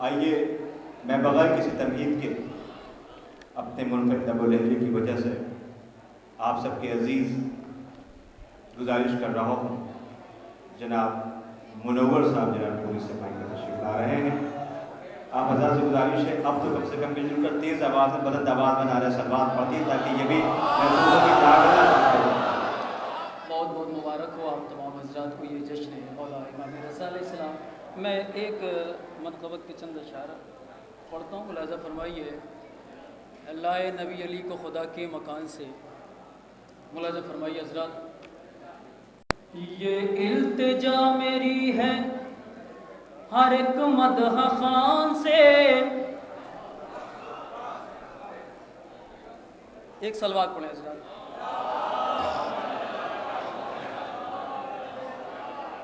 آئیے میں بغیر کسی تمہید کے اپنے منفرد لب و لہجے کی وجہ سے آپ سب کے عزیز گزارش کر رہا ہوں، جناب منور صاحب جناب پولیس سے مائک پر تشریف لا رہے ہیں۔ آپ حضرات سے گزارش ہے اب تو کم سے کم مل جل کر تیز آواز میں بلند آواز میں نعرہ سلوات پڑھیے تاکہ یہ بھی بہت بہت مبارک ہو آپ تمام حضرات کو یہ جشن مولا امام رضا علیہ السلام۔ میں ایک منقبت کے چند اشعار پڑھتا ہوں، ملاحظہ فرمائیے۔ لائے نبی علی کو خدا کے مکان سے، ملاحظہ فرمائیے حضرات۔ یہ التجا میری ہے ہر ایک مدح خان سے، ایک سلوات پڑھیں حضرات۔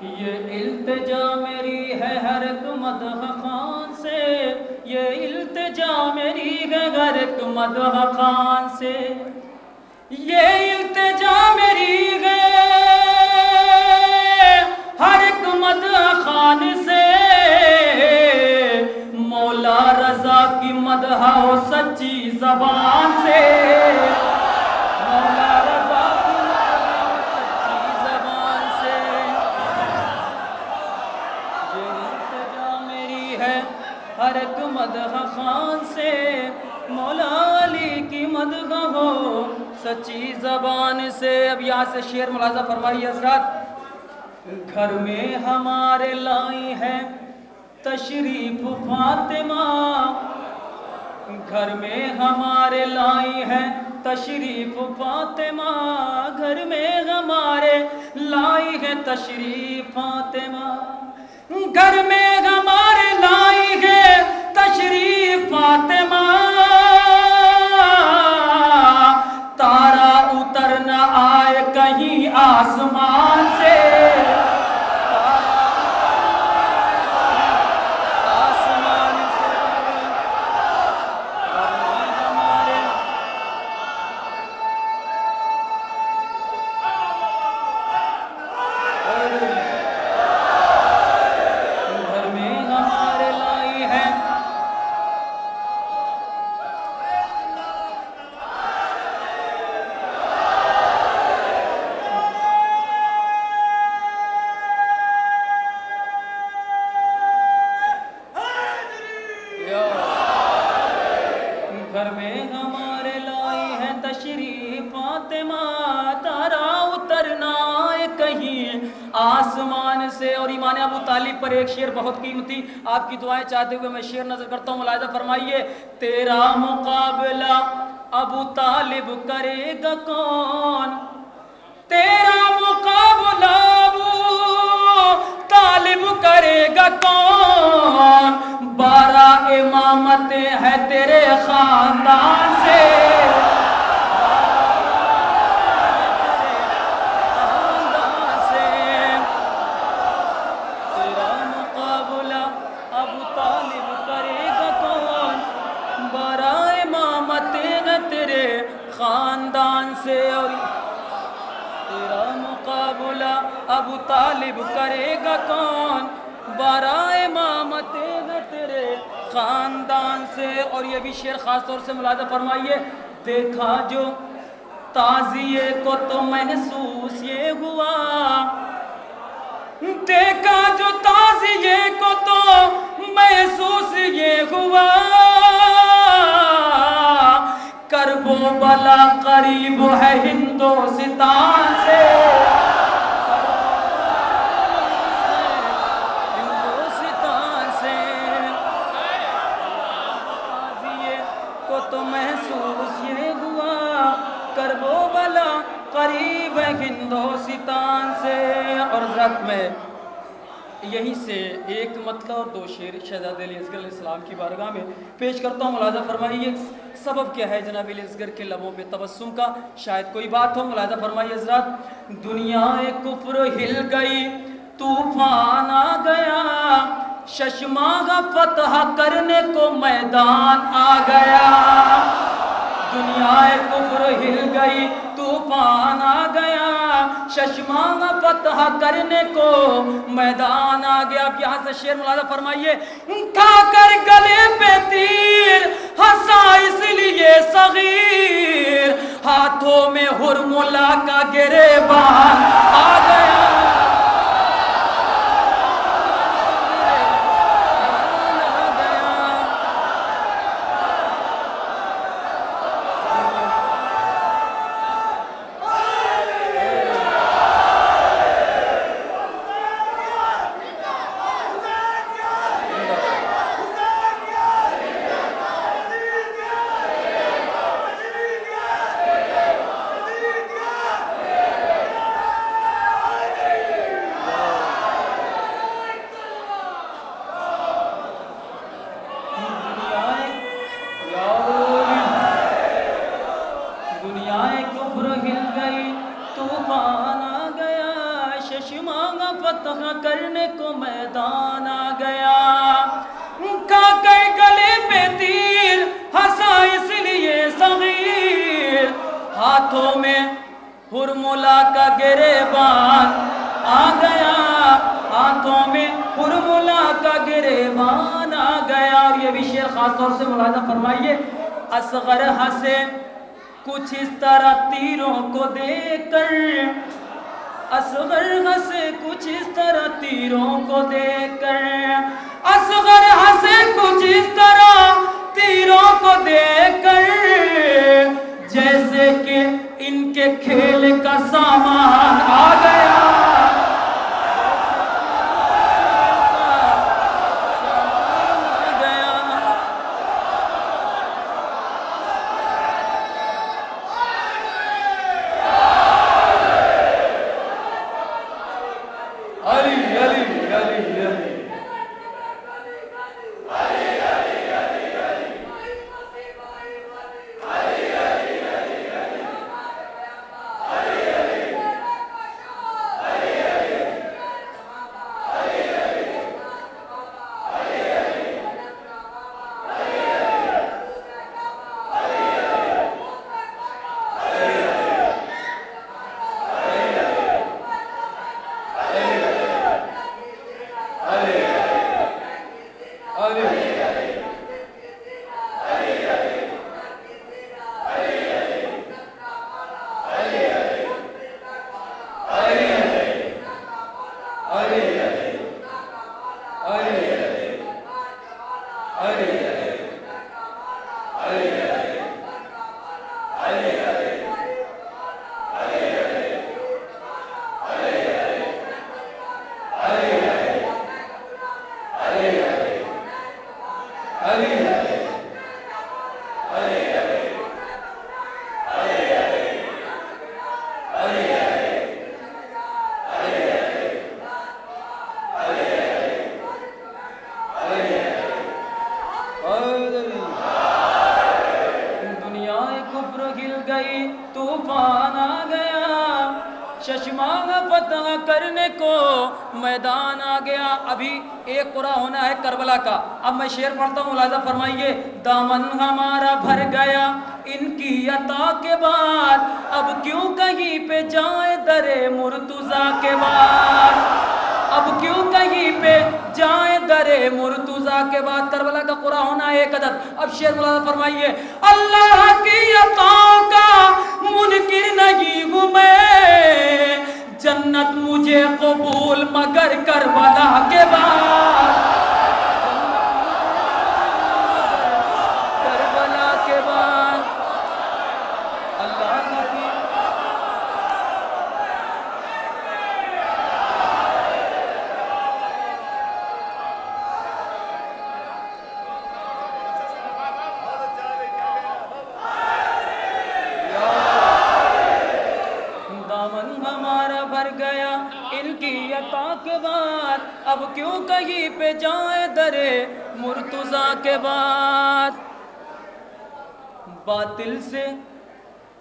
یہ التجا میری ہے ہر ایک مدح خان سے، یہ التجا میری ہے ہر ایک مدح خان سے، یہ التجا میری ہے ہر ایک مدح خان سے، مولا رضا کی مدح ہو سچی زبان سے، مولا رضا کی مدح ہو سچی زبان سے، یہ التجا میری ہے ہر ایک مدح خان سے، مولا علی کی مدح ہو سچی زبان سے۔ اب یہاں سے شعر ملاحظہ فرمائیے حضرات۔ گھر میں ہمارے لائی ہے تشریف فاطمہ، گھر میں ہمارے لائی ہے تشریف فاطمہ، گھر میں ہمارے لائی ہے تشریف فاطمہ، گھر میں ہمارے لائی ہے تشریف فاطمہ، تارا اتر نہ آئے کہیں آسمان سے، گھر میں ہمارے لائی ہے تشریف فاطمہ، تارا اترنا ہے کہیں آسمان سے۔ اور ایمان ابو طالب پر ایک شعر بہت قیمتی، آپ کی دعائیں چاہتے ہوئے میں شعر نظر کرتا ہوں، ملاحظہ فرمائیے۔ تیرا مقابلہ ابو طالب کرے گا کون، تیرا مقابلہ ابو طالب کرے گا کون، 12 امامت ہے تیرے خاندان سے، تیرا مقابلہ ابو طالب کرے گا کون، 12 امامت ہے تیرے خاندان سے، اور تیرا مقابلہ ابو طالب کرے گا کون، 12 امامت ہے تیرے خاندان سے۔ اور یہ بھی شعر خاص طور سے ملاحظہ فرمائیے۔ دیکھا جو تعزیے کو تو محسوس یہ ہوا، دیکھا جو تعزیے کو تو محسوس یہ ہوا، کرب و بلا قریب ہے ہندوستان سے، ہندوستان سے، تعزیے کو تو محسوس یہ ہوا، کرب و بلا قریب ہے ہندوستان سے۔ اور حضرت میں یہیں سے ایک مطلب اور 2 شعر شہزادہ علی اصغر علیہ السلام کی بارگاہ میں پیش کرتا ہوں، ملاحظہ فرمائیے۔ سبب کیا ہے جناب علی اصغر کے لبوں پہ تبسم کا، شاید کوئی بات ہو، ملاحظہ فرمائیے حضرات۔ دنیا کفر ہل گئی طوفان آ گیا، ششماغ فتح کرنے کو میدان آ گیا، دنیا کفر ہل گئی طوفان آ گیا، ششماغ فتح کرنے کو میدان آ گیا۔ اب یہاں سے شعر ملاحظہ فرمائیے۔ کھا کر हुरमुला का गिरेबान आ गया। दुनियाए कुफ्र हिल गई, तूफान आ गया, शशमांगा फतह करने को मैदान आ गया। खा गए गले पे तीर, हंसा इसलिए सगीर, हाथों में हुरमुला का गिरेबान आ गया, हाथों में हुरमुला का गिरेबान आ गया। और ये भी शेर खास तौर से मुलाजा फरमाइए। असगर हंसे कुछ इस तरह तीरों को देखकर, असगर हंसे कुछ इस तरह तीरों को देखकर, असगर हंसे कुछ इस तरह तीरों को देखकर, जैसे कि इनके खेल का सामान आ गया। तूफान आ गया, शशमांगा फतह करने को मैदान आ गया। अभी एक कुरा होना है करबला का। अब मैं शेर पढ़ता हूँ, मुलाजा फरमाइए। दामन हमारा भर गया इनकी अता के बाद, अब क्यों कहीं पे जाए दरे मुर्तुजा के बाद, अब क्यों कहीं पे जाए दरे मुर्तुजा के बाद। करबला का कुरा होना एक अदद। अब शेर मुलाजा फरमाइए। अल्लाह की अताओं का मुनकिर नहीं हूँ मैं, जन्नत मुझे कबूल मगर करबला के बाद, करबला के बाद। अल्लाह की इनकी अता के बाद, अब क्यों कहीं पे जाए दरे मुर्तुजा के बाद। बातिल से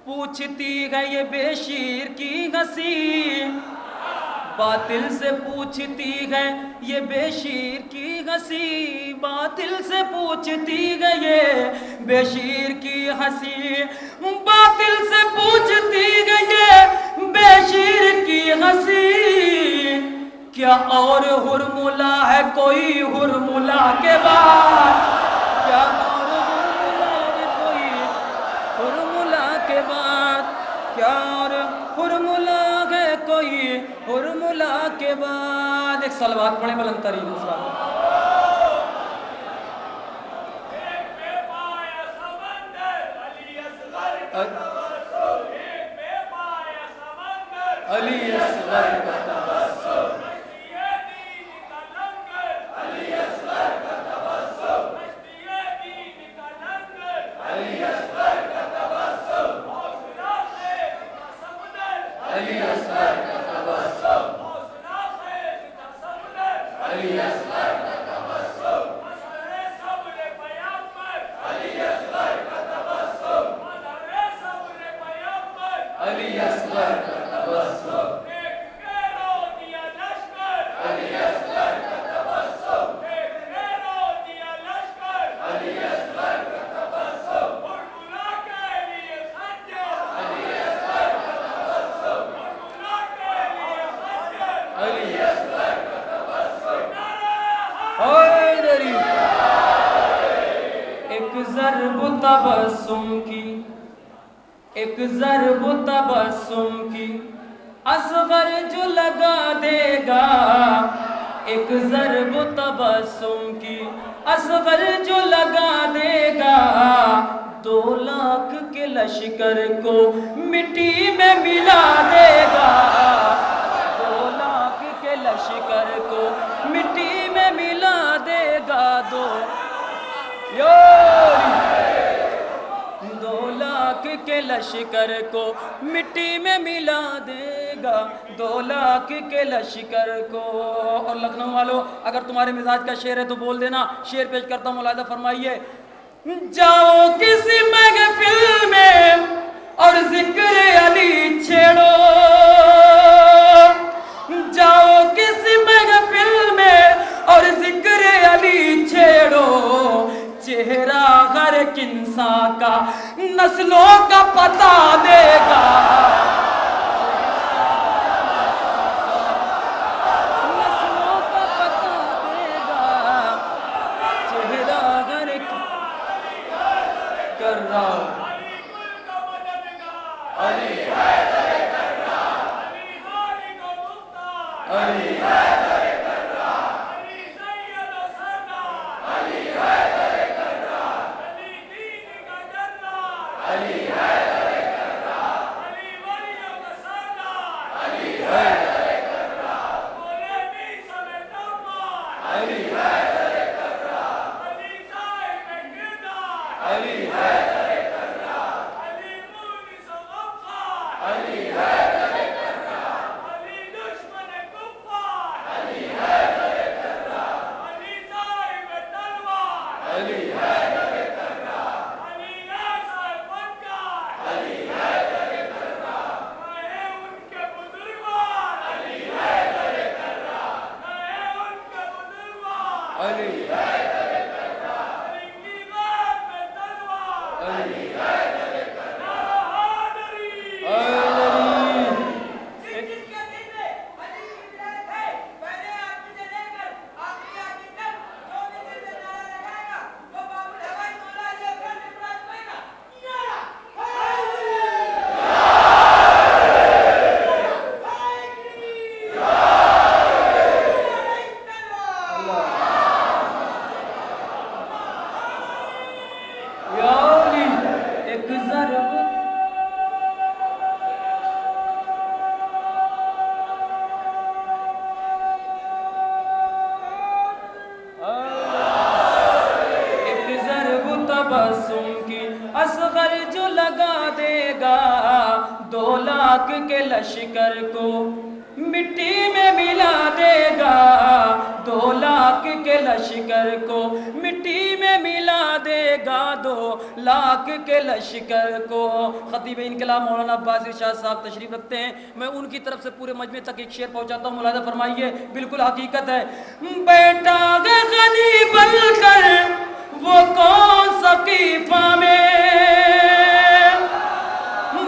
पूछती है ये बेशीर की हंसी, बातिल से पूछती है ये बेशीर की हंसी, बातिल से पूछती है ये बेशीर की हंसी, बातिल से पूछती है ये बेशीर की हंसी। क्या और हुरमुला है कोई हुरमुला के बाद, क्या और हुरमुला है कोई हुरमुला के बाद, क्या तबस्सुम की, एक ज़रब तबस्सुम की असगर जो लगा देगा, एक ज़रब तबस्सुम की असगर जो लगा देगा, 2 लाख के लश्कर को मिट्टी में मिला देगा, 2 लाख के लश्कर को मिट्टी में मिला देगा, 2 लाख के लश्कर को मिट्टी में मिला देगा, 2 लाख के लश्कर को। और लखनऊ वालों, अगर तुम्हारे मिजाज का शेर है तो बोल देना। शेर पेश करता हूँ, मुलाहिजा फरमाइए। जाओ किसी महफिल में और जिक्र अली छेड़ो, जाओ किसी महफिल में और जिक्र अली छेड़ो, चेहरा हर एक इंसान का नस्लों का पता देगा, नस्लों का पता देगा, चेहरा हर एक कर रहा असगर जो लगा देगा, 2 लाख के लश्कर को मिट्टी में मिला देगा, 2 लाख के लश्कर को मिट्टी में मिला देगा, 2 लाख के लश्कर को। खतीब इनकलाब मौलाना अब्बास इरशाद साहब तशरीफ रखते हैं, मैं उनकी तरफ से पूरे मजमे तक एक शेर पहुंचाता हूँ, मुलाहिजा फरमाइए, बिल्कुल हकीकत है। बेटा गनी बनकर वो कौन सकीफा में,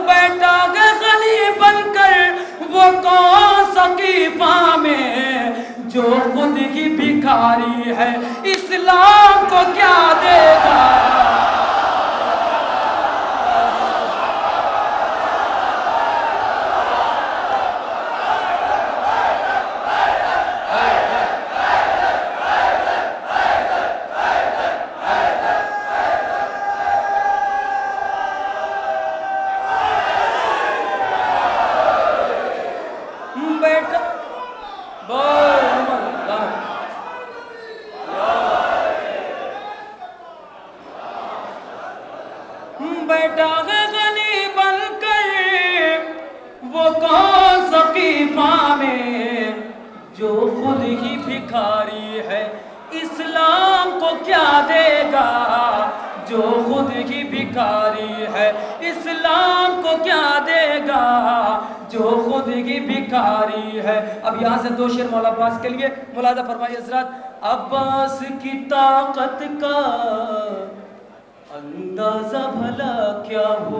बेटा गनी बनकर वो कौन सकीफा में, जो खुद ही भिखारी है इस्लाम को क्या देगा। बेटा गनी बनकर वो कौन सकीफा में, जो खुद ही भिखारी है इस्लाम को क्या देगा, जो खुद ही भिखारी है इस्लाम को क्या देगा, जो खुद ही भिखारी है। अब यहाँ से 2 शेर मौला अब्बास के लिए, मुलाहिजा फरमाइए हज़रात। अब्बास की ताकत का अंदाजा भला क्या हो,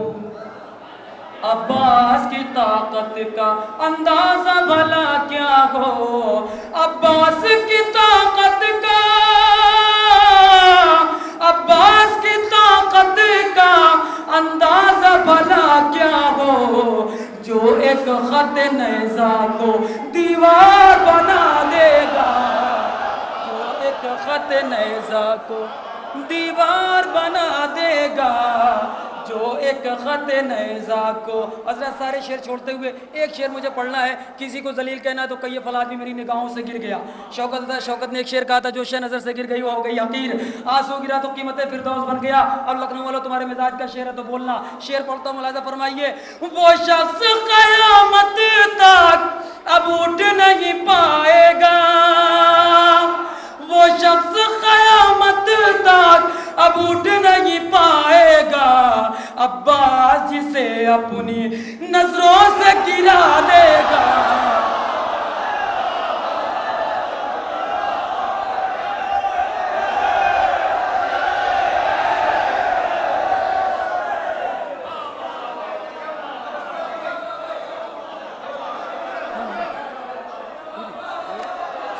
अब्बास की ताकत का अंदाजा भला क्या हो, अब्बास की ताकत का, अब्बास की ताकत का नेज़ा को दीवार बना देगा, जो एक खत नेज़ा को दीवार बना देगा, जो एक खत नेज़ा को। हज़रत सारे शेर छोड़ते हुए एक शेर मुझे पढ़ना है। किसी को जलील कहना है तो कहिए फला आदमी मेरी निगाहों से गिर गया। शौकत ने एक शेर कहा था, जो शे नज़र से गिर गई वो हो गई हकीर, आंसू गिरा तो कीमत फिरदौस बन गया। अब लखनऊ वालों तुम्हारे मिजाज का शेर है तो बोलना। शेर पढ़ता हूँ, मुलाज़ा फरमाइए। वो शख्स क़यामत तक अब उठ नहीं पाएगा, वो शख्स क़यामत तक अब उठ नहीं पाएगा, अब्बास जिसे अपनी नजरों से गिरा देगा।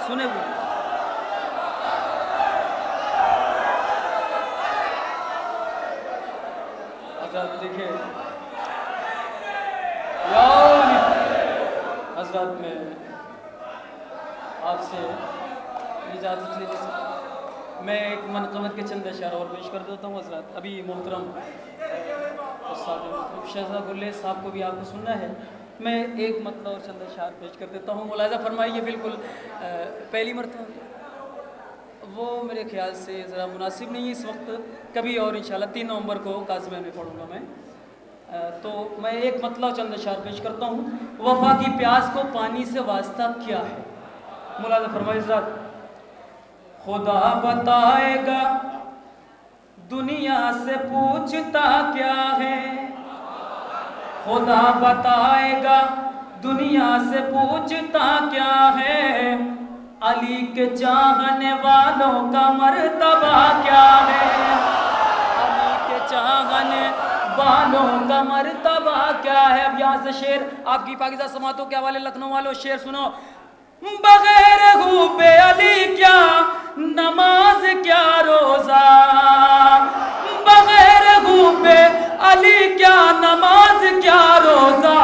सुने हुए देखिए हज़रत में आपसे इजाज़त लेने से मैं एक मनक़बत के चंद अशार और पेश कर देता हूँ। हज़रत अभी मोहतरम शहज़ाद गुल्ले साहब को भी आपको सुनना है, मैं एक मतलब और चंद अशार पेश कर देता हूँ। मुलाज़ा फरमाइए। बिल्कुल पहली मरतबा वो मेरे ख्याल से ज़रा मुनासिब नहीं है इस वक्त, कभी और इंशाल्लाह 3 नवंबर को काज़िम में पढ़ूँगा मैं। तो मैं एक मतलब चंद अशार पेश करता हूँ। वफ़ा की प्यास को पानी से वास्ता क्या है? मुलाज़ा फरमाइए ज़रा। खुदा बताएगा दुनिया से पूछता क्या है, खुदा बताएगा दुनिया से पूछता क्या है, अली के चाहने वालों का मर्तबा क्या है, अली के चाहने वालों का मर्तबा क्या है। अब यहाँ से शेर आपकी पाकिज़ा समातों के हवाले। लखनऊ वालों शेर सुनो। बगैर हुब्बे अली क्या नमाज क्या रोजा, बगैर हुब्बे अली क्या नमाज क्या रोजा,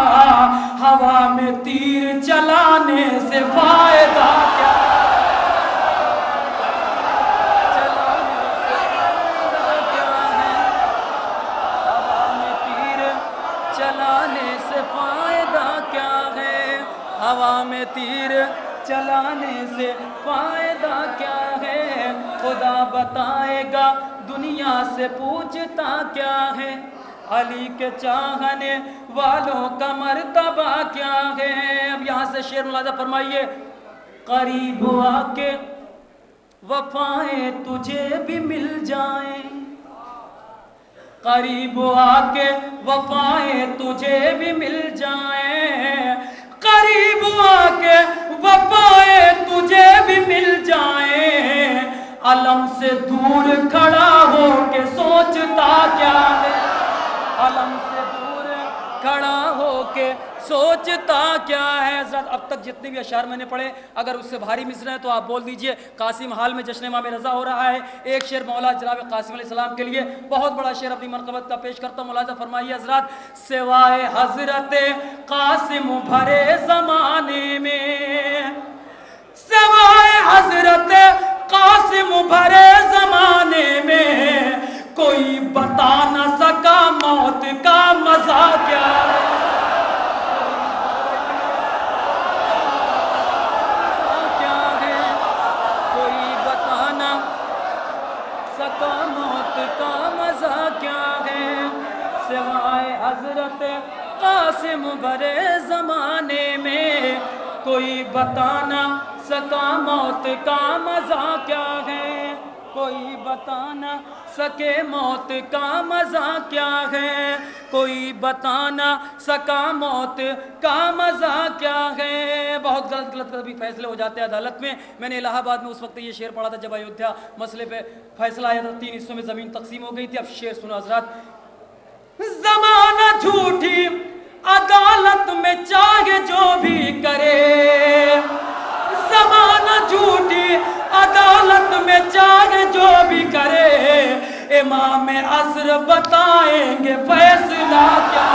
हवा में तीर चलाने से फायदा क्या, चलाने से फायदा क्या है, हवा में तीर चलाने से फायदा क्या है, खुदा बताएगा दुनिया से पूछता क्या है, अली के चाहने वालों का मर्तबा क्या है। अब यहाँ से शेर मुलाज़ा फरमाइए। करीब आके वफ़ाएं तुझे भी मिल जाएं, करीब आके वफ़ाएं तुझे भी मिल जाएं, करीब आके वफ़ाएं तुझे भी मिल जाएं, अलम से दूर खड़ा हो के सोचता क्या है, अलम से दूर खड़ा हो के सोचता क्या है। अब तक जितने भी अशार मैंने पढ़े, अगर उससे भारी मिसरे हैं तो आप बोल दीजिए। कासिम हाल में जश्न माह रज़ा हो रहा है। एक शेर मौला जनाब कासिम अलैहिस्सलाम के लिए बहुत बड़ा शेर अपनी मरकबत का पेश करता हूँ। मुलाज़ा फरमाइए हज़रात। सिवाए हज़रत कासिम भरे ज़माने में, सिवाए हज़रत कासिम भरे ज़माने में, कोई बता न सका मौत का मज़ा क्या है, मौत का मज़ा क्या है, सिवाए हज़रत कासिम भरे ज़माने में, कोई बता न सका मौत का मज़ा क्या है, कोई बता न सके मौत का मज़ा क्या है, कोई बता न सका मौत का मज़ा क्या है। बहुत गलत कभी फैसले हो जाते हैं अदालत में। मैंने इलाहाबाद में उस वक्त ये शेर पढ़ा था जब अयोध्या मसले पे फैसला आया था, 3 हिस्सों में ज़मीन तकसीम हो गई थी। अब शेर सुनो हज़रात। ज़माना झूठी अदालत में चाहे जो भी करे, ज़माना झूठी अदालत में चाहे जो भी करे, इमाम असर बताएंगे फैसला क्या।